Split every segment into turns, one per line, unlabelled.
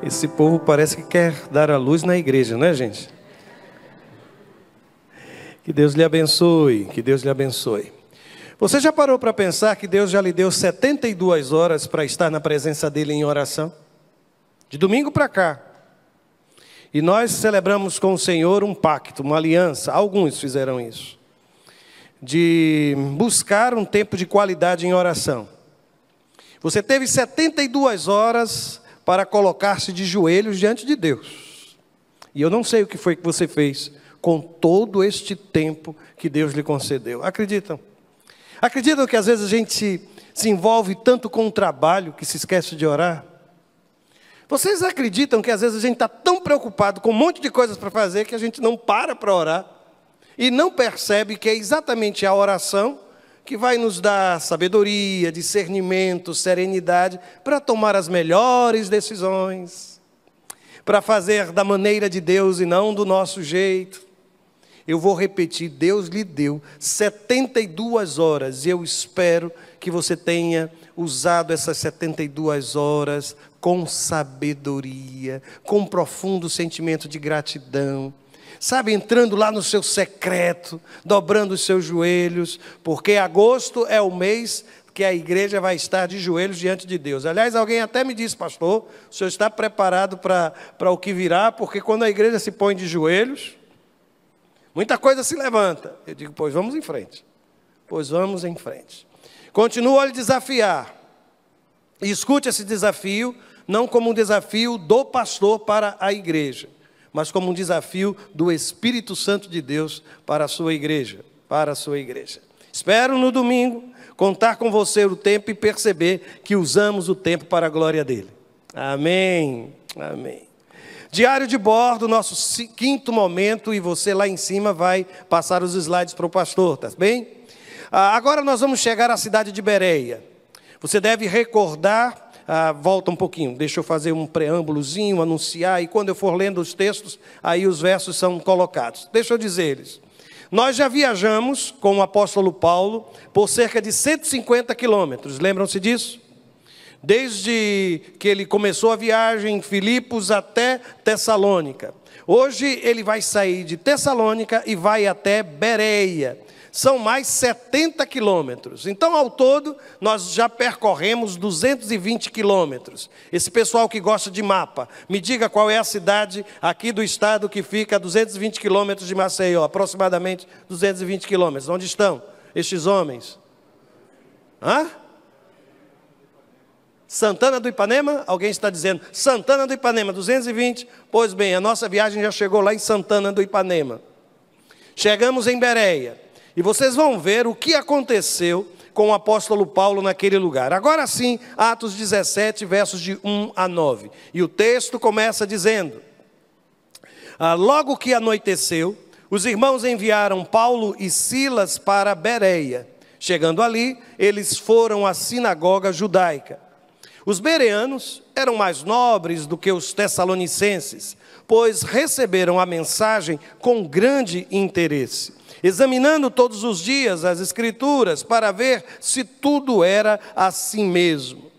Esse povo parece que quer dar a luz na igreja, não é, gente? Que Deus lhe abençoe, que Deus lhe abençoe. Você já parou para pensar que Deus já lhe deu 72 horas para estar na presença dele em oração? De domingo para cá. E nós celebramos com o Senhor um pacto, uma aliança, alguns fizeram isso, de buscar um tempo de qualidade em oração. Você teve 72 horas para colocar-se de joelhos diante de Deus. E eu não sei o que foi que você fez com todo este tempo que Deus lhe concedeu. Acreditam? Acreditam que às vezes a gente se envolve tanto com o trabalho que se esquece de orar? Vocês acreditam que às vezes a gente está tão preocupado com um monte de coisas para fazer que a gente não para orar? E não percebe que é exatamente a oração que vai nos dar sabedoria, discernimento, serenidade para tomar as melhores decisões, para fazer da maneira de Deus e não do nosso jeito. Eu vou repetir, Deus lhe deu 72 horas e eu espero que você tenha usado essas 72 horas com sabedoria, com profundo sentimento de gratidão. Sabe, entrando lá no seu secreto, dobrando os seus joelhos, porque agosto é o mês que a igreja vai estar de joelhos diante de Deus. Aliás, alguém até me disse, pastor, o senhor está preparado para o que virá? Porque quando a igreja se põe de joelhos, muita coisa se levanta. Eu digo, pois vamos em frente. Pois vamos em frente. Continuo a lhe desafiar. E escute esse desafio, não como um desafio do pastor para a igreja, mas como um desafio do Espírito Santo de Deus para a sua igreja, Espero no domingo contar com você o tempo e perceber que usamos o tempo para a glória dele. Amém, amém. Diário de bordo, nosso 5º momento, e você lá em cima vai passar os slides para o pastor, tá bem? Agora nós vamos chegar à cidade de Bereia. Você deve recordar... volta um pouquinho, deixa eu fazer um preâmbulozinho, anunciar, e quando eu for lendo os textos, aí os versos são colocados. Deixa eu dizer-lhes. Nós já viajamos com o apóstolo Paulo por cerca de 150 quilômetros, lembram-se disso? Desde que ele começou a viagem em Filipos até Tessalônica. Hoje ele vai sair de Tessalônica e vai até Bereia. São mais 70 quilômetros. Então, ao todo, nós já percorremos 220 quilômetros. Esse pessoal que gosta de mapa, me diga qual é a cidade aqui do estado que fica a 220 quilômetros de Maceió, aproximadamente 220 quilômetros. Onde estão estes homens? Santana do Ipanema? Alguém está dizendo, Santana do Ipanema, 220? Pois bem, a nossa viagem já chegou lá em Santana do Ipanema. Chegamos em Bereia. E vocês vão ver o que aconteceu com o apóstolo Paulo naquele lugar. Agora sim, Atos 17, versos de 1 a 9. E o texto começa dizendo: logo que anoiteceu, os irmãos enviaram Paulo e Silas para Bereia. Chegando ali, eles foram à sinagoga judaica. Os bereanos eram mais nobres do que os tessalonicenses, pois receberam a mensagem com grande interesse, examinando todos os dias as Escrituras para ver se tudo era assim mesmo.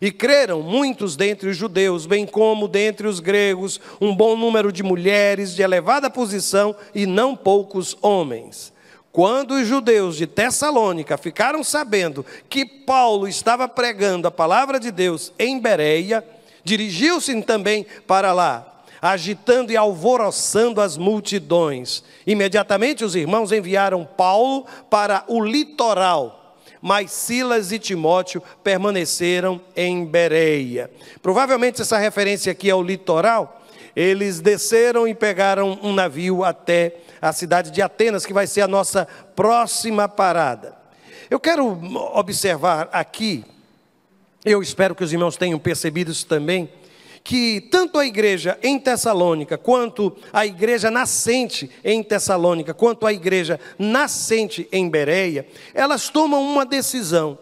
E creram muitos dentre os judeus, bem como dentre os gregos, um bom número de mulheres de elevada posição e não poucos homens. Quando os judeus de Tessalônica ficaram sabendo que Paulo estava pregando a palavra de Deus em Bereia, dirigiu-se também para lá, agitando e alvoroçando as multidões. Imediatamente os irmãos enviaram Paulo para o litoral, mas Silas e Timóteo permaneceram em Bereia. Provavelmente essa referência aqui ao litoral. Eles desceram e pegaram um navio até a cidade de Atenas, que vai ser a nossa próxima parada. Eu quero observar aqui, eu espero que os irmãos tenham percebido isso também, que tanto a igreja em Tessalônica, quanto a igreja nascente em Tessalônica, quanto a igreja nascente em Bereia, elas tomam uma decisão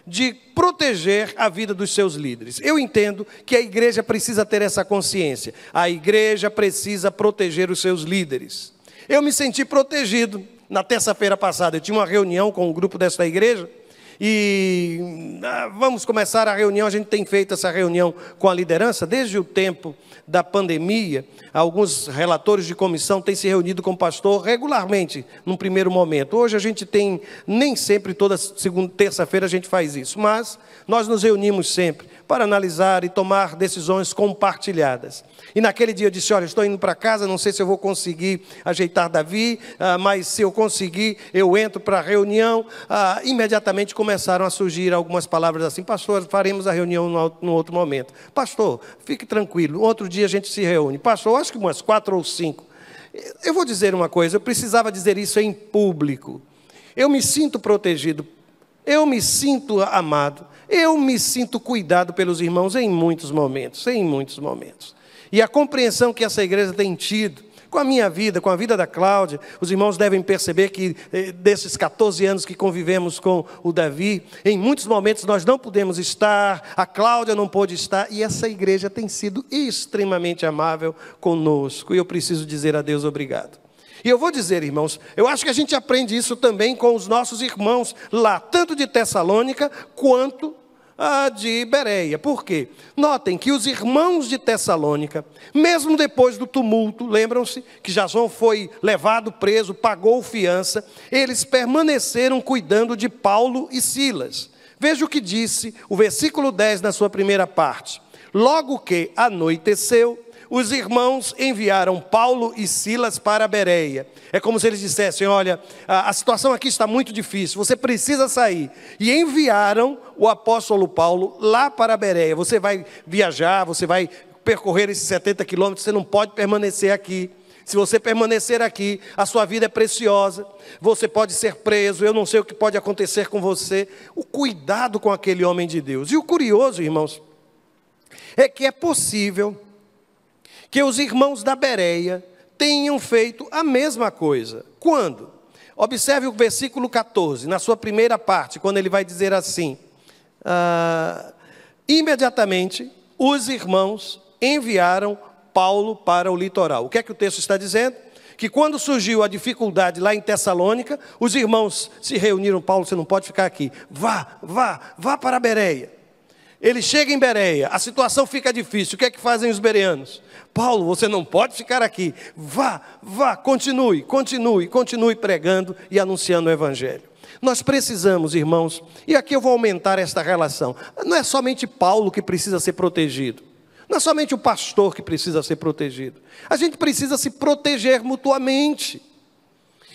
de proteger a vida dos seus líderes. Eu entendo que a igreja precisa ter essa consciência. A igreja precisa proteger os seus líderes. Eu me senti protegido na terça-feira passada. Eu tinha uma reunião com o grupo desta igreja E vamos começar a reunião. A gente tem feito essa reunião com a liderança desde o tempo da pandemia. Alguns relatores de comissão têm se reunido com o pastor regularmente, num primeiro momento. Hoje a gente tem, nem sempre, toda segunda, terça-feira a gente faz isso, mas nós nos reunimos sempre para analisar e tomar decisões compartilhadas. E naquele dia eu disse, olha, estou indo para casa, não sei se eu vou conseguir ajeitar Davi, mas se eu conseguir, eu entro para a reunião. Imediatamente começaram a surgir algumas palavras assim, pastor, faremos a reunião no outro momento. Pastor, fique tranquilo, outro dia a gente se reúne. Pastor, acho que umas 4 ou 5. Eu vou dizer uma coisa, eu precisava dizer isso em público. Eu me sinto protegido, eu me sinto amado, eu me sinto cuidado pelos irmãos em muitos momentos, E a compreensão que essa igreja tem tido com a minha vida, com a vida da Cláudia, os irmãos devem perceber que desses 14 anos que convivemos com o Davi, em muitos momentos nós não pudemos estar, a Cláudia não pôde estar, e essa igreja tem sido extremamente amável conosco, e eu preciso dizer a Deus obrigado. E eu vou dizer, irmãos, eu acho que a gente aprende isso também com os nossos irmãos lá, tanto de Tessalônica quanto de Bereia. Por quê? Notem que os irmãos de Tessalônica, mesmo depois do tumulto, lembram-se que Jasão foi levado preso, pagou fiança, eles permaneceram cuidando de Paulo e Silas. Veja o que disse o versículo 10 na sua primeira parte. Logo que anoiteceu, os irmãos enviaram Paulo e Silas para Bereia. É como se eles dissessem, olha, a situação aqui está muito difícil, você precisa sair. E enviaram o apóstolo Paulo lá para Bereia. Você vai viajar, você vai percorrer esses 70 quilômetros, você não pode permanecer aqui. Se você permanecer aqui, a sua vida é preciosa, você pode ser preso, eu não sei o que pode acontecer com você. O cuidado com aquele homem de Deus. E o curioso, irmãos, é que é possível que os irmãos da Bereia tenham feito a mesma coisa. Quando? Observe o versículo 14, na sua primeira parte, quando ele vai dizer assim, imediatamente os irmãos enviaram Paulo para o litoral. O que é que o texto está dizendo? Que quando surgiu a dificuldade lá em Tessalônica, os irmãos se reuniram, Paulo, você não pode ficar aqui, vá para a Bereia. Ele chega em Bereia, a situação fica difícil, o que é que fazem os bereanos? Paulo, você não pode ficar aqui, vá, continue pregando e anunciando o evangelho. Nós precisamos, irmãos, e aqui eu vou aumentar esta relação, não é somente Paulo que precisa ser protegido, não é somente o pastor que precisa ser protegido, a gente precisa se proteger mutuamente.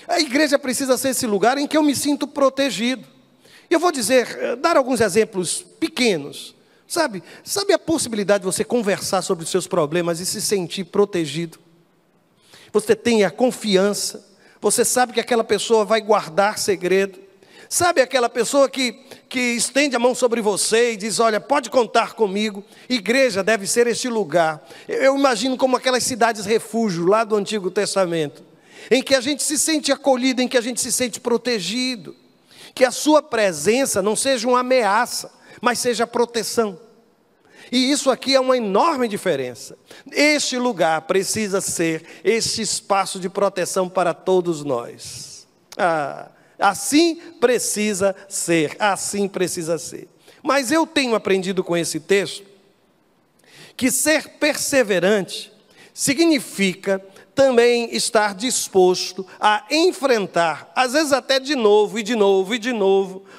A igreja precisa ser esse lugar em que eu me sinto protegido. Eu vou dar alguns exemplos pequenos. Sabe a possibilidade de você conversar sobre os seus problemas e se sentir protegido? Você tem a confiança, você sabe que aquela pessoa vai guardar segredo. Sabe aquela pessoa que estende a mão sobre você e diz, olha, pode contar comigo. Igreja deve ser este lugar. Eu imagino como aquelas cidades refúgio lá do Antigo Testamento, em que a gente se sente acolhido, em que a gente se sente protegido. Que a sua presença não seja uma ameaça, mas seja proteção. E isso aqui é uma enorme diferença. Este lugar precisa ser este espaço de proteção para todos nós. Assim precisa ser, Mas eu tenho aprendido com esse texto que ser perseverante significa também estar disposto a enfrentar, às vezes até de novo,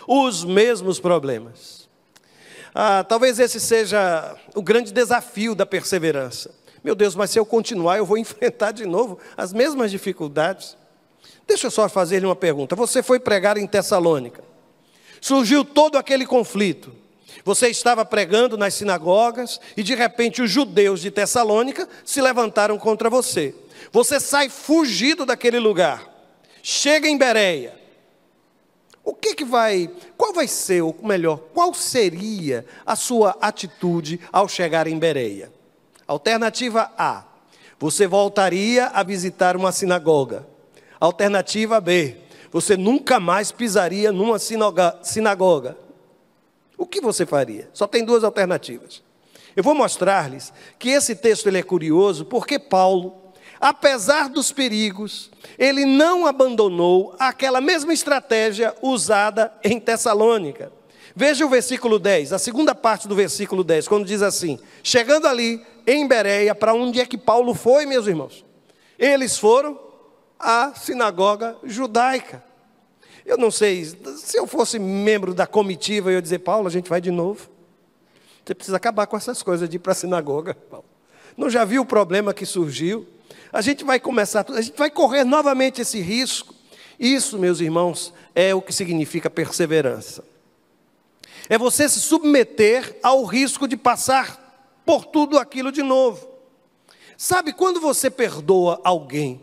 os mesmos problemas. Talvez esse seja o grande desafio da perseverança. Meu Deus, mas se eu continuar, eu vou enfrentar de novo as mesmas dificuldades. Deixa eu só fazer-lhe uma pergunta. Você foi pregar em Tessalônica. Surgiu todo aquele conflito. Você estava pregando nas sinagogas e de repente os judeus de Tessalônica se levantaram contra você. Você sai fugido daquele lugar. Chega em Bereia. Qual seria a sua atitude ao chegar em Bereia? Alternativa A, você voltaria a visitar uma sinagoga. Alternativa B, você nunca mais pisaria numa sinagoga. O que você faria? Só tem duas alternativas. Eu vou mostrar-lhes que esse texto ele é curioso porque Paulo, apesar dos perigos, ele não abandonou aquela mesma estratégia usada em Tessalônica. Veja o versículo 10, a segunda parte do versículo 10, quando diz assim: chegando ali em Bereia, para onde é que Paulo foi, meus irmãos? Eles foram à sinagoga judaica. Eu não sei, se eu fosse membro da comitiva, eu ia dizer: Paulo, a gente vai de novo. Você precisa acabar com essas coisas de ir para a sinagoga, Paulo. Não já viu o problema que surgiu? A gente vai começar, a gente vai correr novamente esse risco. Isso, meus irmãos, é o que significa perseverança. É você se submeter ao risco de passar por tudo aquilo de novo. Sabe, quando você perdoa alguém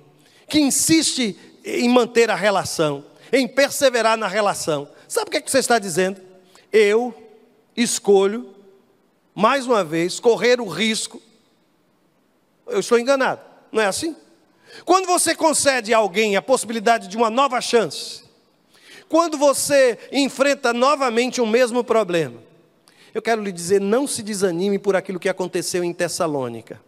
que insiste em manter a relação, em perseverar na relação, sabe o que é que você está dizendo? Eu escolho, mais uma vez, correr o risco. Eu estou enganado, não é assim? Quando você concede a alguém a possibilidade de uma nova chance, quando você enfrenta novamente o mesmo problema, eu quero lhe dizer, não se desanime por aquilo que aconteceu em Tessalônica.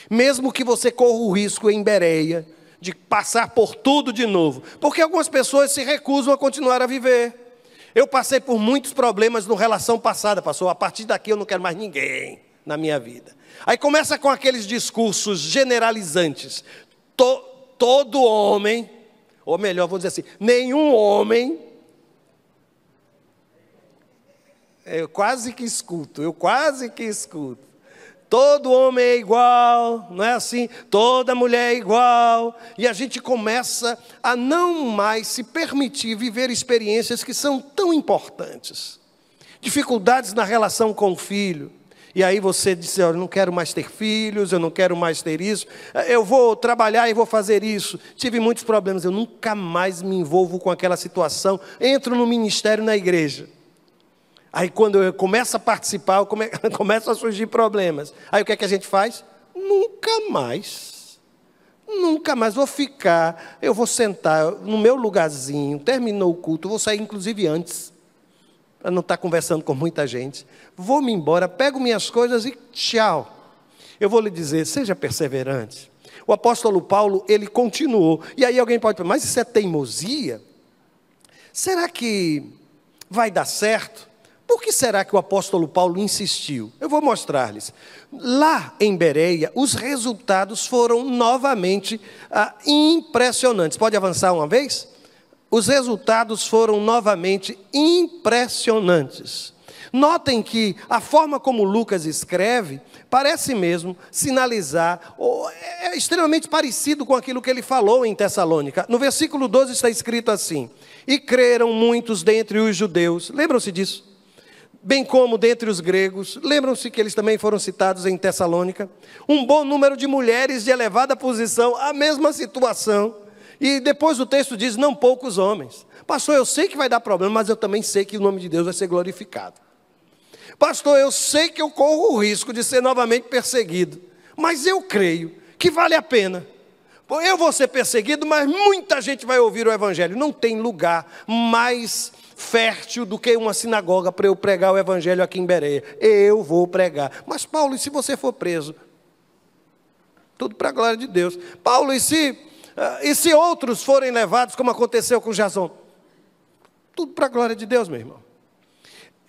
Mesmo que você corra o risco em Bereia de passar por tudo de novo, porque algumas pessoas se recusam a continuar a viver. Eu passei por muitos problemas no relação passada, pastor, a partir daqui eu não quero mais ninguém na minha vida. Aí começa com aqueles discursos generalizantes. Todo homem, ou melhor, vou dizer assim, nenhum homem, eu quase que escuto. Todo homem é igual, não é assim? Toda mulher é igual. E a gente começa a não mais se permitir viver experiências que são tão importantes. Dificuldades na relação com o filho. E aí você disse: eu não quero mais ter filhos, eu não quero mais ter isso, eu vou trabalhar e vou fazer isso. Tive muitos problemas, eu nunca mais me envolvo com aquela situação. Entro no ministério na igreja. Aí quando eu começo a participar, começam a surgir problemas. Aí o que é que a gente faz? Nunca mais vou ficar, eu vou sentar no meu lugarzinho, terminou o culto, vou sair inclusive antes, para não estar conversando com muita gente. Vou-me embora, pego minhas coisas e tchau. Eu vou lhe dizer, seja perseverante. O apóstolo Paulo, ele continuou. E aí alguém pode pensar: mas isso é teimosia? Será que vai dar certo? Por que será que o apóstolo Paulo insistiu? Eu vou mostrar-lhes. Lá em Bereia, os resultados foram novamente impressionantes. Pode avançar uma vez? Os resultados foram novamente impressionantes. Notem que a forma como Lucas escreve parece mesmo sinalizar, ou é extremamente parecido com aquilo que ele falou em Tessalônica. No versículo 12 está escrito assim: e creram muitos dentre os judeus, lembram-se disso? Bem como dentre os gregos, lembram-se que eles também foram citados em Tessalônica? Um bom número de mulheres de elevada posição, a mesma situação. E depois o texto diz: não poucos homens. Pastor, eu sei que vai dar problema, mas eu também sei que o nome de Deus vai ser glorificado. Pastor, eu sei que eu corro o risco de ser novamente perseguido, mas eu creio que vale a pena. Eu vou ser perseguido, mas muita gente vai ouvir o evangelho. Não tem lugar mais fértil do que uma sinagoga para eu pregar o evangelho aqui em Bereia. Eu vou pregar. Mas Paulo, e se você for preso? Tudo para a glória de Deus. Paulo, e se outros forem levados, como aconteceu com Jasão? Tudo para a glória de Deus, meu irmão.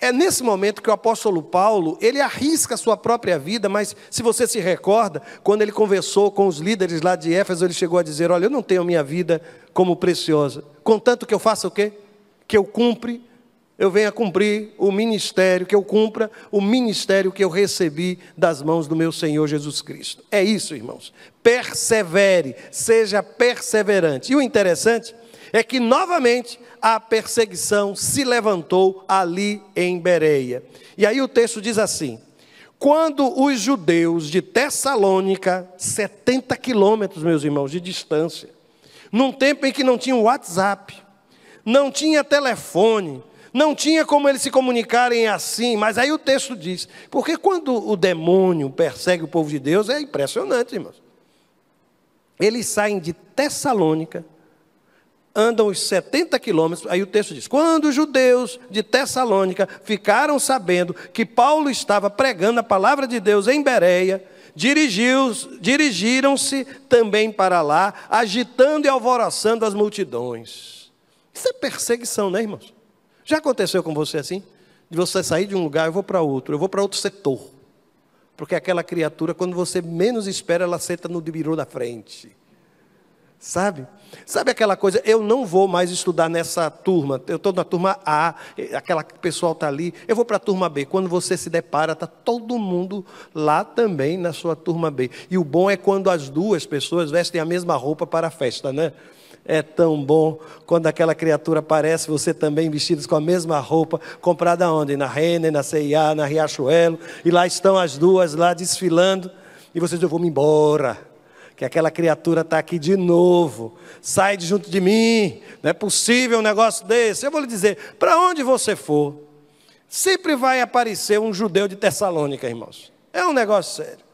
É nesse momento que o apóstolo Paulo, ele arrisca a sua própria vida, mas se você se recorda, quando ele conversou com os líderes lá de Éfeso, ele chegou a dizer: olha, eu não tenho a minha vida como preciosa, contanto que eu faça o quê? Que eu venha cumprir o ministério, que eu cumpra o ministério que eu recebi das mãos do meu Senhor Jesus Cristo. É isso, irmãos. Persevere, seja perseverante. E o interessante é que novamente a perseguição se levantou ali em Bereia. E aí o texto diz assim: quando os judeus de Tessalônica, 70 quilômetros, meus irmãos, de distância, num tempo em que não tinha WhatsApp, não tinha telefone, não tinha como eles se comunicarem assim, mas aí o texto diz, porque quando o demônio persegue o povo de Deus, é impressionante, irmãos. Eles saem de Tessalônica, andam os 70 quilômetros, aí o texto diz: quando os judeus de Tessalônica ficaram sabendo que Paulo estava pregando a palavra de Deus em Bereia, dirigiram-se também para lá, agitando e alvoroçando as multidões. Isso é perseguição, né, irmãos? Já aconteceu com você assim? De você sair de um lugar, eu vou para outro setor. Porque aquela criatura, quando você menos espera, ela senta no birô da frente. Sabe? Sabe aquela coisa, eu não vou mais estudar nessa turma, eu estou na turma A, aquela pessoal está ali, eu vou para a turma B. Quando você se depara, está todo mundo lá também na sua turma B. E o bom é quando as duas pessoas vestem a mesma roupa para a festa, né? É tão bom quando aquela criatura aparece, você também vestidos com a mesma roupa, comprada onde? Na Renner, na C&A, na Riachuelo, e lá estão as duas lá desfilando, e você diz, eu vou me embora. Que aquela criatura está aqui de novo, sai de junto de mim, não é possível um negócio desse. Eu vou lhe dizer, para onde você for, sempre vai aparecer um judeu de Tessalônica, irmãos. É um negócio sério.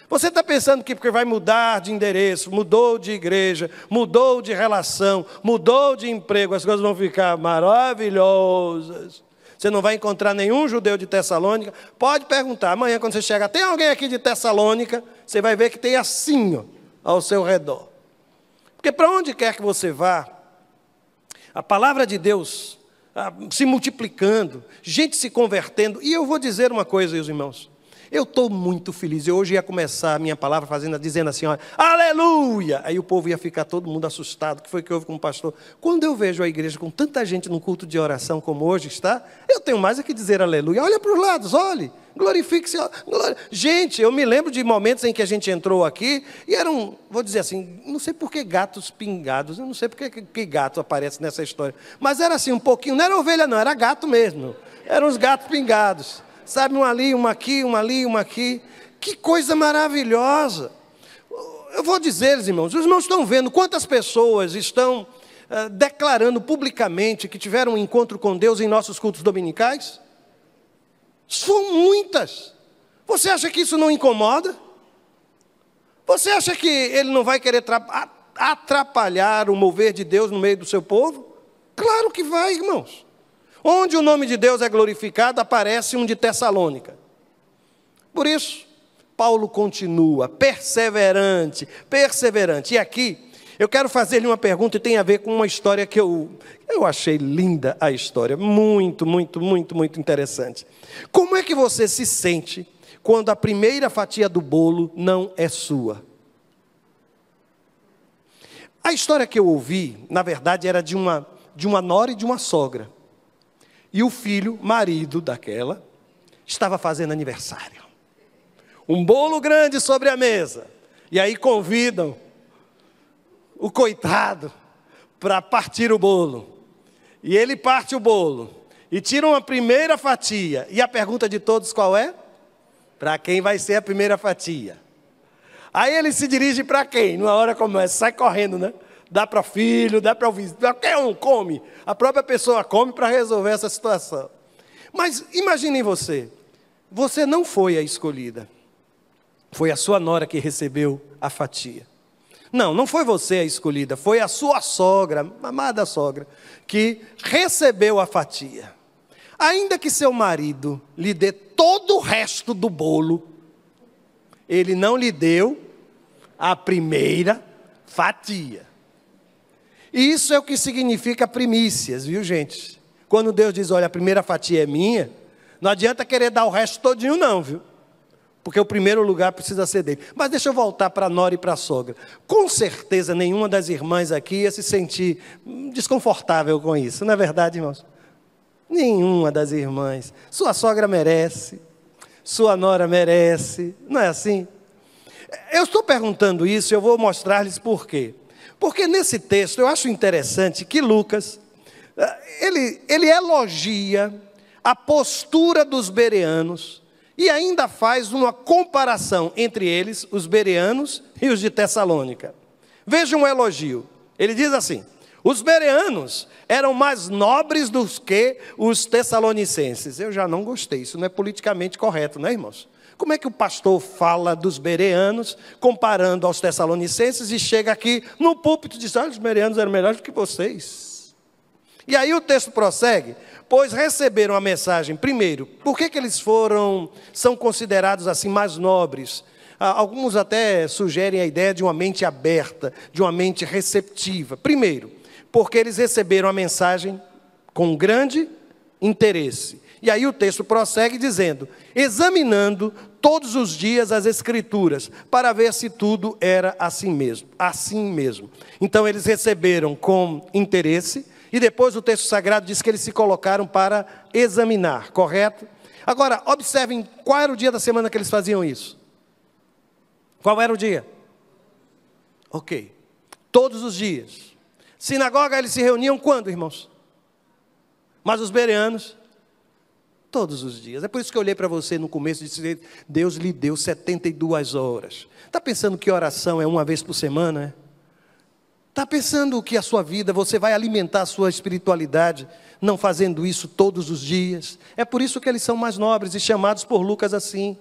Você está pensando que porque vai mudar de endereço, mudou de igreja, mudou de relação, mudou de emprego, as coisas vão ficar maravilhosas. Você não vai encontrar nenhum judeu de Tessalônica. Pode perguntar, amanhã quando você chegar, tem alguém aqui de Tessalônica? Você vai ver que tem assim, ó, ao seu redor. Porque para onde quer que você vá, a palavra de Deus se multiplicando, gente se convertendo. E eu vou dizer uma coisa, meus irmãos, eu estou muito feliz. Eu hoje ia começar a minha palavra dizendo assim, olha, aleluia! Aí o povo ia ficar todo mundo assustado. O que foi que houve com o pastor? Quando eu vejo a igreja com tanta gente no culto de oração como hoje está, eu tenho mais a que dizer aleluia. Olha para os lados, olhe, glorifique-se. Gente, eu me lembro de momentos em que a gente entrou aqui e eram, vou dizer assim, não sei por que gatos pingados, eu não sei por que gato aparece nessa história, mas era assim um pouquinho, não era ovelha não, era gato mesmo, eram os gatos pingados. Sabe, um ali, uma aqui, uma ali, uma aqui. Que coisa maravilhosa. Eu vou dizer, irmãos, os irmãos estão vendo quantas pessoas estão declarando publicamente que tiveram um encontro com Deus em nossos cultos dominicais? São muitas. Você acha que isso não incomoda? Você acha que ele não vai querer atrapalhar o mover de Deus no meio do seu povo? Claro que vai, irmãos. Onde o nome de Deus é glorificado, aparece um de Tessalônica. Por isso, Paulo continua, perseverante. E aqui, eu quero fazer-lhe uma pergunta e tem a ver com uma história que eu achei linda a história. Muito, muito, muito, muito interessante. Como é que você se sente quando a primeira fatia do bolo não é sua? A história que eu ouvi, na verdade, era de uma nora e de uma sogra. E o filho, marido daquela, estava fazendo aniversário. Um bolo grande sobre a mesa. E aí convidam o coitado para partir o bolo. E ele parte o bolo. E tira uma primeira fatia. E a pergunta de todos qual é? Para quem vai ser a primeira fatia? Aí ele se dirige para quem? Numa hora como essa, sai correndo, né? Dá para o filho, dá para o vizinho, qualquer um come. A própria pessoa come para resolver essa situação. Mas imaginem você não foi a escolhida. Foi a sua nora que recebeu a fatia. Não foi você a escolhida, foi a sua sogra, amada sogra, que recebeu a fatia. Ainda que seu marido lhe dê todo o resto do bolo, ele não lhe deu a primeira fatia. E isso é o que significa primícias, viu, gente? Quando Deus diz, olha, a primeira fatia é minha, não adianta querer dar o resto todinho não, viu? Porque o primeiro lugar precisa ser dele. Mas deixa eu voltar para a nora e para a sogra. Com certeza nenhuma das irmãs aqui ia se sentir desconfortável com isso, não é verdade, irmãos? Nenhuma das irmãs. Sua sogra merece, sua nora merece, não é assim? Eu estou perguntando isso e eu vou mostrar-lhes por quê. Porque nesse texto eu acho interessante que Lucas, ele elogia a postura dos bereanos e ainda faz uma comparação entre eles, os bereanos e os de Tessalônica. Veja um elogio. Ele diz assim, os bereanos eram mais nobres do que os tessalonicenses. Eu já não gostei, isso não é politicamente correto, né, irmãos? Como é que o pastor fala dos bereanos, comparando aos tessalonicenses, e chega aqui no púlpito e diz, olha, os bereanos eram melhores do que vocês. E aí o texto prossegue, pois receberam a mensagem, primeiro, por que eles são considerados assim mais nobres? Alguns até sugerem a ideia de uma mente aberta, de uma mente receptiva. Primeiro, porque eles receberam a mensagem com grande interesse. E aí o texto prossegue dizendo: examinando todos os dias as Escrituras, para ver se tudo era assim mesmo, assim mesmo. Então eles receberam com interesse, e depois o texto sagrado diz que eles se colocaram para examinar, correto? Agora, observem qual era o dia da semana que eles faziam isso. Qual era o dia? Ok. Todos os dias. Sinagoga, eles se reuniam quando, irmãos? Mas os bereanos, todos os dias. É por isso que eu olhei para você no começo e disse: Deus lhe deu 72 horas. Está pensando que oração é uma vez por semana? Está pensando que a sua vida, você vai alimentar a sua espiritualidade, não fazendo isso todos os dias? É por isso que eles são mais nobres e chamados por Lucas assim.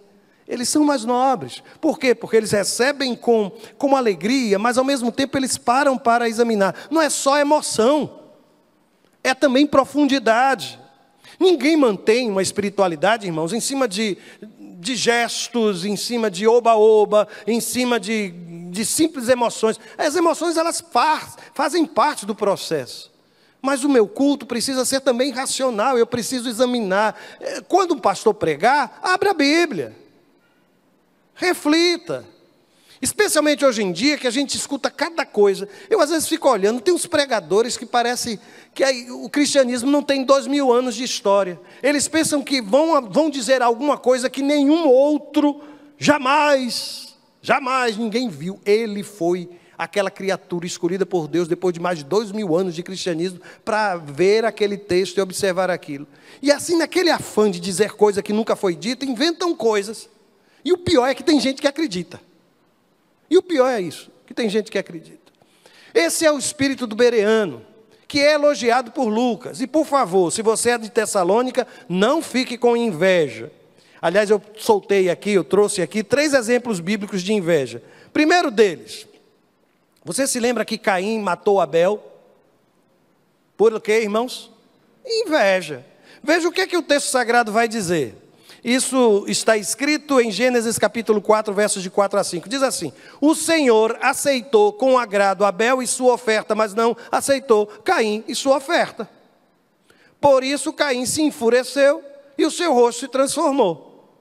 Eles são mais nobres. Por quê? Porque eles recebem com alegria, mas ao mesmo tempo eles param para examinar. Não é só emoção, é também profundidade. Ninguém mantém uma espiritualidade, irmãos, em cima de gestos, em cima de oba-oba, em cima de simples emoções. As emoções, elas fazem parte do processo. Mas o meu culto precisa ser também racional, eu preciso examinar. Quando um pastor pregar, abra a Bíblia. Reflita. Especialmente hoje em dia, que a gente escuta cada coisa. Eu às vezes fico olhando, tem uns pregadores que parece que o cristianismo não tem 2000 anos de história. Eles pensam que vão dizer alguma coisa que nenhum outro jamais ninguém viu. Ele foi aquela criatura escolhida por Deus depois de mais de 2000 anos de cristianismo para ver aquele texto e observar aquilo. E assim, naquele afã de dizer coisa que nunca foi dita, inventam coisas. E o pior é que tem gente que acredita. E o pior é isso, que tem gente que acredita. Esse é o espírito do bereano, que é elogiado por Lucas. E por favor, se você é de Tessalônica, não fique com inveja. Aliás, eu trouxe aqui 3 exemplos bíblicos de inveja. Primeiro deles, você se lembra que Caim matou Abel? Por quê, irmãos? Inveja. Veja o que o texto sagrado vai dizer. Isso está escrito em Gênesis capítulo 4, versos de 4 a 5. Diz assim: o Senhor aceitou com agrado Abel e sua oferta, mas não aceitou Caim e sua oferta. Por isso Caim se enfureceu e o seu rosto se transformou.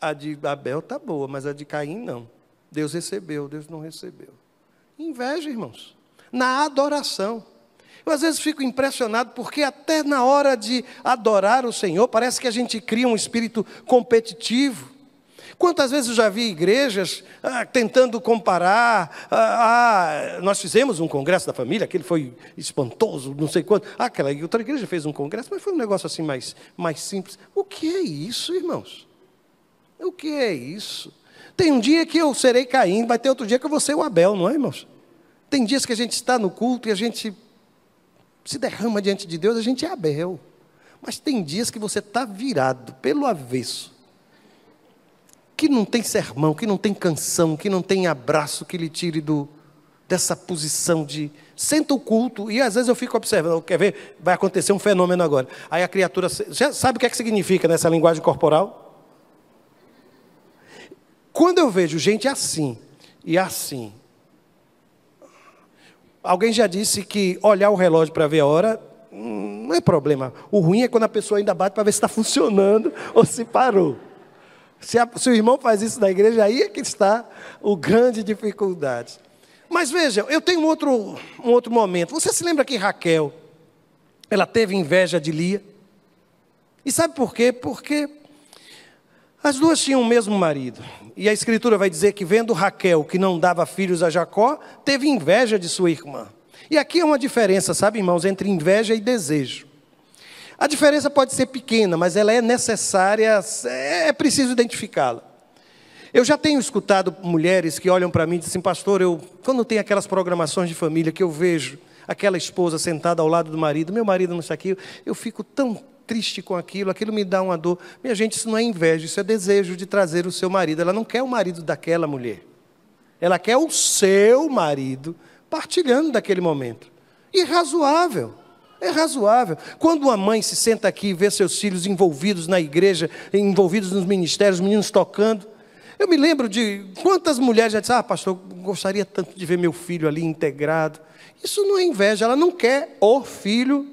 A de Abel está boa, mas a de Caim não. Deus recebeu, Deus não recebeu. Inveja, irmãos, na adoração. Eu às vezes fico impressionado porque até na hora de adorar o Senhor, parece que a gente cria um espírito competitivo. Quantas vezes eu já vi igrejas tentando comparar, nós fizemos um congresso da família, aquele foi espantoso, não sei quanto. Aquela outra igreja fez um congresso, mas foi um negócio assim mais simples. O que é isso, irmãos? O que é isso? Tem um dia que eu serei Caim, vai ter outro dia que eu vou ser o Abel, não é, irmãos? Tem dias que a gente está no culto e a gente se derrama diante de Deus, a gente é Abel. Mas tem dias que você está virado pelo avesso, que não tem sermão, que não tem canção, que não tem abraço que lhe tire dessa posição de senta o culto. E às vezes eu fico observando, quer ver? Vai acontecer um fenômeno agora. Aí a criatura, já sabe o que significa nessa linguagem corporal? Quando eu vejo gente assim e assim, alguém já disse que olhar o relógio para ver a hora não é problema. O ruim é quando a pessoa ainda bate para ver se está funcionando ou se parou. Se o irmão faz isso na igreja, aí é que está o grande dificuldade. Mas vejam, eu tenho um outro momento. Você se lembra que Raquel, ela teve inveja de Lia? E sabe por quê? Porque as duas tinham o mesmo marido. E a Escritura vai dizer que vendo Raquel, que não dava filhos a Jacó, teve inveja de sua irmã. E aqui é uma diferença, sabe, irmãos, entre inveja e desejo. A diferença pode ser pequena, mas ela é necessária, é preciso identificá-la. Eu já tenho escutado mulheres que olham para mim e dizem assim: pastor, quando tem aquelas programações de família que eu vejo aquela esposa sentada ao lado do marido, meu marido não está aqui, eu fico tão triste com aquilo me dá uma dor. Minha gente, isso não é inveja, isso é desejo de trazer o seu marido. Ela não quer o marido daquela mulher. Ela quer o seu marido partilhando daquele momento. E é razoável. Quando uma mãe se senta aqui e vê seus filhos envolvidos na igreja, envolvidos nos ministérios, os meninos tocando, Eu me lembro de quantas mulheres já disseram, pastor, gostaria tanto de ver meu filho ali integrado. Isso não é inveja, ela não quer o filho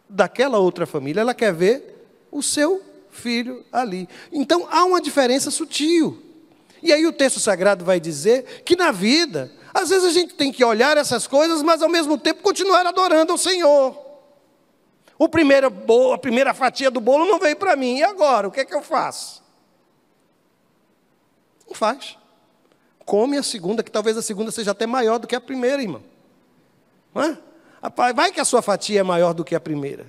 daquela outra família, ela quer ver o seu filho ali. Então há uma diferença sutil. E aí o texto sagrado vai dizer que na vida, às vezes a gente tem que olhar essas coisas, mas ao mesmo tempo continuar adorando ao Senhor. A primeira fatia do bolo não veio para mim, e agora? O que é que eu faço? Não faz. Come a segunda, que talvez a segunda seja até maior do que a primeira, irmão. Não é? Vai que a sua fatia é maior do que a primeira.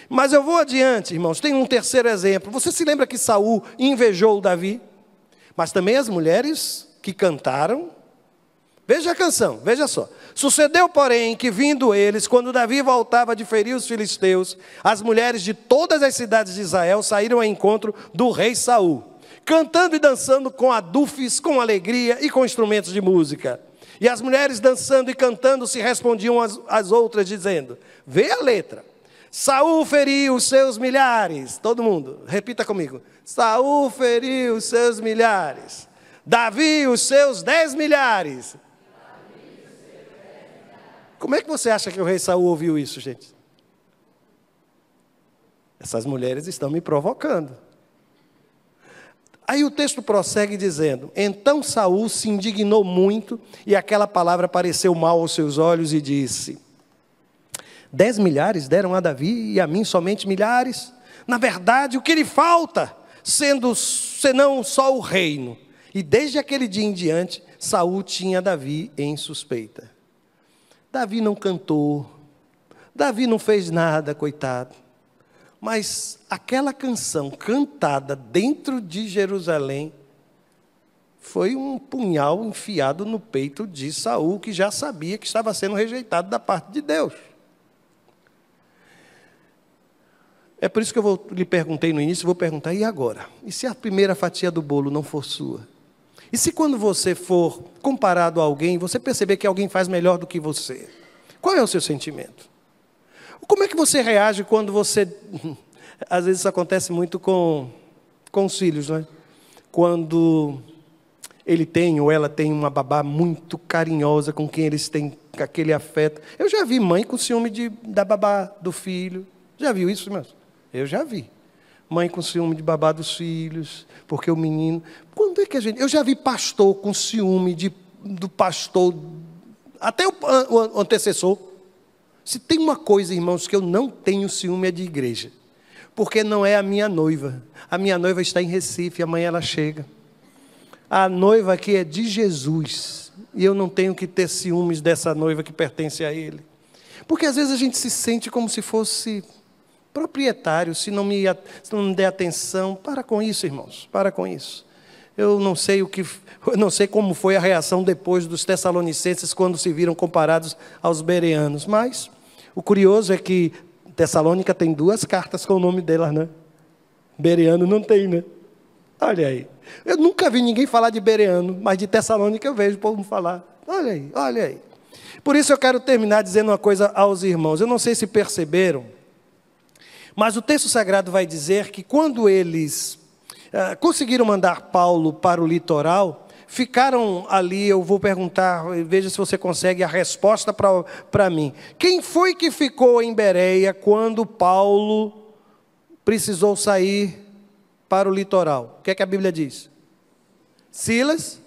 Mas eu vou adiante, irmãos. Tem um terceiro exemplo. Você se lembra que Saul invejou o Davi? Mas também as mulheres que cantaram. Veja a canção, veja só. Sucedeu, porém, que vindo eles, quando Davi voltava de ferir os filisteus, as mulheres de todas as cidades de Israel saíram ao encontro do rei Saul, cantando e dançando com adufes, com alegria e com instrumentos de música. E as mulheres dançando e cantando se respondiam às outras, dizendo, vê a letra. Saul feriu os seus milhares. Todo mundo, repita comigo. Saul feriu os seus milhares. Davi os seus 10 milhares. Como é que você acha que o rei Saul ouviu isso, gente? Essas mulheres estão me provocando. Aí o texto prossegue dizendo, então Saul se indignou muito, e aquela palavra pareceu mal aos seus olhos, e disse, 10 milhares deram a Davi, e a mim somente milhares? Na verdade, o que lhe falta, senão só o reino? E desde aquele dia em diante, Saul tinha Davi em suspeita. Davi não cantou, Davi não fez nada, coitado. Mas aquela canção cantada dentro de Jerusalém foi um punhal enfiado no peito de Saul, que já sabia que estava sendo rejeitado da parte de Deus. É por isso que lhe perguntei no início, vou perguntar, e agora? E se a primeira fatia do bolo não for sua? E se quando você for comparado a alguém, você perceber que alguém faz melhor do que você? Qual é o seu sentimento? Como é que você reage quando você... Às vezes isso acontece muito com os filhos, não é? Quando ele tem ou ela tem uma babá muito carinhosa, com quem eles têm aquele afeto. Eu já vi mãe com ciúme da babá do filho. Já viu isso, irmãos? Eu já vi. Mãe com ciúme de babá dos filhos, porque o menino... Quando é que a gente... Eu já vi pastor com ciúme do pastor, até o antecessor. Se tem uma coisa, irmãos, que eu não tenho ciúme é de igreja, porque não é a minha noiva. A minha noiva está em Recife, amanhã ela chega. A noiva aqui é de Jesus, e eu não tenho que ter ciúmes dessa noiva que pertence a Ele. Porque às vezes a gente se sente como se fosse... proprietário, se não me der atenção. Para com isso, irmãos, para com isso. Eu não sei como foi a reação depois dos tessalonicenses quando se viram comparados aos bereanos, mas o curioso é que Tessalônica tem 2 cartas com o nome delas, né? Bereano não tem, né? Olha aí. Eu nunca vi ninguém falar de bereano, mas de Tessalônica eu vejo o povo falar. Olha aí, olha aí. Por isso eu quero terminar dizendo uma coisa aos irmãos. Eu não sei se perceberam, mas o texto sagrado vai dizer que quando eles conseguiram mandar Paulo para o litoral, ficaram ali. Eu vou perguntar, veja se você consegue a resposta para mim. Quem foi que ficou em Bereia quando Paulo precisou sair para o litoral? O que é que a Bíblia diz? Silas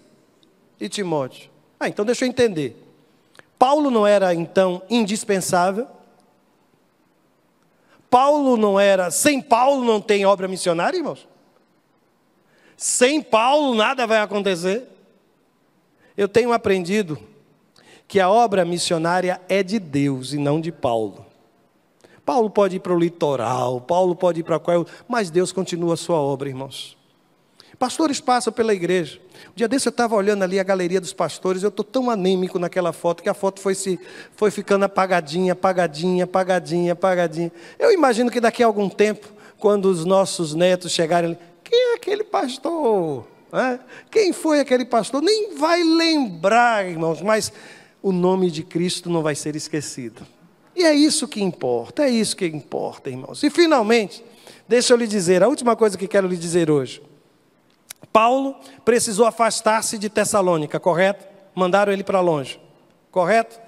e Timóteo. Então deixa eu entender. Paulo não era então indispensável? Sem Paulo não tem obra missionária, irmãos? Sem Paulo nada vai acontecer. Eu tenho aprendido que a obra missionária é de Deus e não de Paulo. Paulo pode ir para o litoral, Paulo pode ir para qual, mas Deus continua a sua obra, irmãos. Pastores passam pela igreja. Um dia desse eu estava olhando ali a galeria dos pastores, eu estou tão anêmico naquela foto, que a foto foi ficando apagadinha. Eu imagino que daqui a algum tempo, quando os nossos netos chegarem ali, quem é aquele pastor? Quem foi aquele pastor? Nem vai lembrar, irmãos, mas o nome de Cristo não vai ser esquecido. E é isso que importa, irmãos. E finalmente, deixa eu lhe dizer, a última coisa que quero lhe dizer hoje. Paulo precisou afastar-se de Tessalônica, correto? Mandaram ele para longe, correto?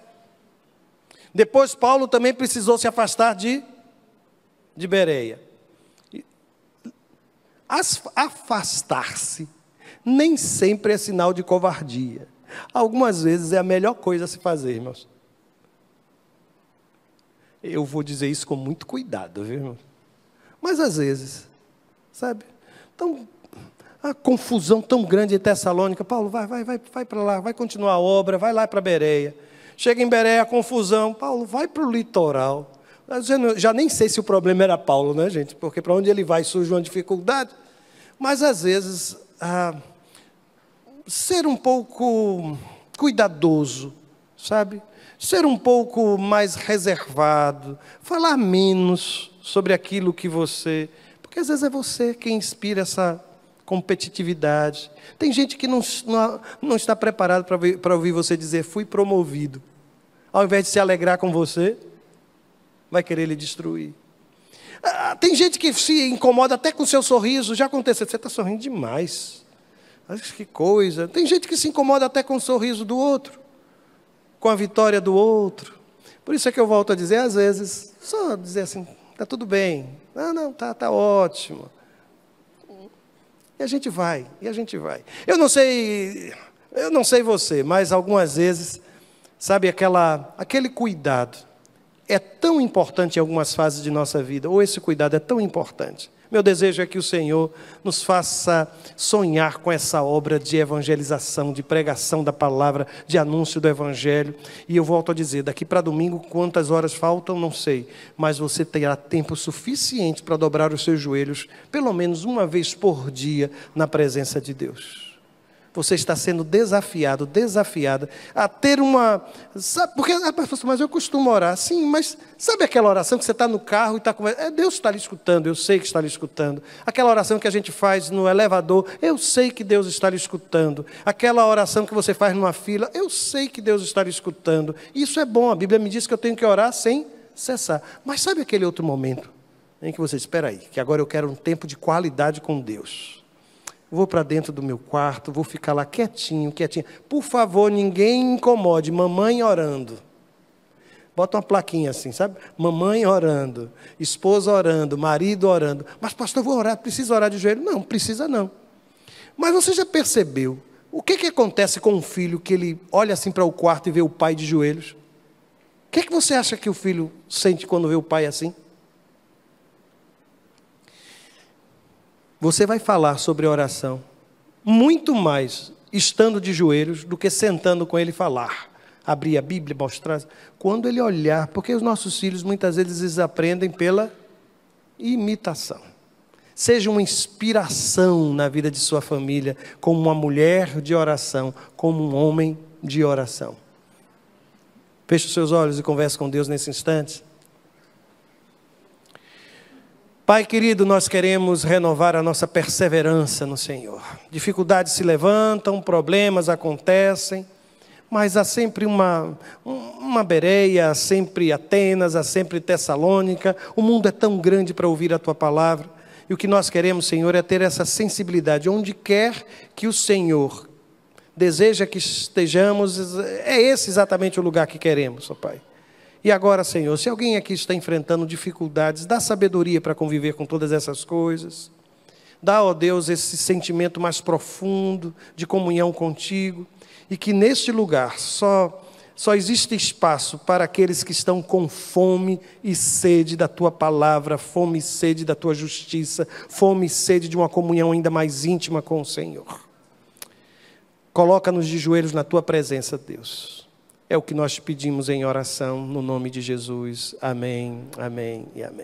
Depois Paulo também precisou se afastar de Bereia. Afastar-se nem sempre é sinal de covardia. Algumas vezes é a melhor coisa a se fazer, irmãos. Eu vou dizer isso com muito cuidado, viu, irmão? Mas às vezes, sabe? Então, a confusão tão grande em Tessalônica. Paulo, vai para lá, vai continuar a obra, vai lá para Bereia. Chega em Bereia, a confusão. Paulo, vai para o litoral. Eu já nem sei se o problema era Paulo, né, gente? Porque para onde ele vai surge uma dificuldade. Mas às vezes, ser um pouco cuidadoso, sabe? Ser um pouco mais reservado, falar menos sobre aquilo que você... Porque às vezes é você quem inspira essa competitividade. Tem gente que não está preparado para ouvir você dizer, fui promovido. Ao invés de se alegrar com você, vai querer lhe destruir. Tem gente que se incomoda até com o seu sorriso. Já aconteceu, você está sorrindo demais. Que coisa. Tem gente que se incomoda até com o sorriso do outro, com a vitória do outro. Por isso é que eu volto a dizer, às vezes, só dizer assim, está tudo bem. Não, tá ótimo. E a gente vai. Eu não sei você, mas algumas vezes, sabe, aquele cuidado é tão importante em algumas fases de nossa vida, ou esse cuidado é tão importante. Meu desejo é que o Senhor nos faça sonhar com essa obra de evangelização, de pregação da palavra, de anúncio do Evangelho. E eu volto a dizer, daqui para domingo, quantas horas faltam, não sei. Mas você terá tempo suficiente para dobrar os seus joelhos, pelo menos uma vez por dia, na presença de Deus. Você está sendo desafiado, desafiada a ter uma... Sabe, porque, mas eu costumo orar. Sim, mas sabe aquela oração que você está no carro e está conversando? Deus está lhe escutando, eu sei que está lhe escutando. Aquela oração que a gente faz no elevador, eu sei que Deus está lhe escutando. Aquela oração que você faz numa fila, eu sei que Deus está lhe escutando. Isso é bom, a Bíblia me diz que eu tenho que orar sem cessar. Mas sabe aquele outro momento em que você, espera aí, que agora eu quero um tempo de qualidade com Deus. Vou para dentro do meu quarto, vou ficar lá quietinho. Por favor, ninguém incomode, mamãe orando. Bota uma plaquinha assim, sabe? Mamãe orando, esposa orando, marido orando. Mas pastor, eu vou orar, precisa orar de joelho? Não, precisa não. Mas você já percebeu o que acontece com um filho que ele olha assim para o quarto e vê o pai de joelhos? O que você acha que o filho sente quando vê o pai assim? Você vai falar sobre oração muito mais estando de joelhos do que sentando com ele falar. Abrir a Bíblia, mostrar. Quando ele olhar, porque os nossos filhos muitas vezes eles aprendem pela imitação. Seja uma inspiração na vida de sua família, como uma mulher de oração, como um homem de oração. Feche os seus olhos e converse com Deus nesse instante. Pai querido, nós queremos renovar a nossa perseverança no Senhor. Dificuldades se levantam, problemas acontecem, mas há sempre uma Bereia, há sempre Atenas, há sempre Tessalônica. O mundo é tão grande para ouvir a Tua palavra. E o que nós queremos, Senhor, é ter essa sensibilidade. Onde quer que o Senhor deseja que estejamos, é esse exatamente o lugar que queremos, ó Pai. E agora, Senhor, se alguém aqui está enfrentando dificuldades, dá sabedoria para conviver com todas essas coisas. Dá, ó Deus, esse sentimento mais profundo de comunhão contigo. E que neste lugar só existe espaço para aqueles que estão com fome e sede da Tua palavra, fome e sede da Tua justiça, fome e sede de uma comunhão ainda mais íntima com o Senhor. Coloca-nos de joelhos na Tua presença, Deus. É o que nós te pedimos em oração, no nome de Jesus. Amém, amém e amém.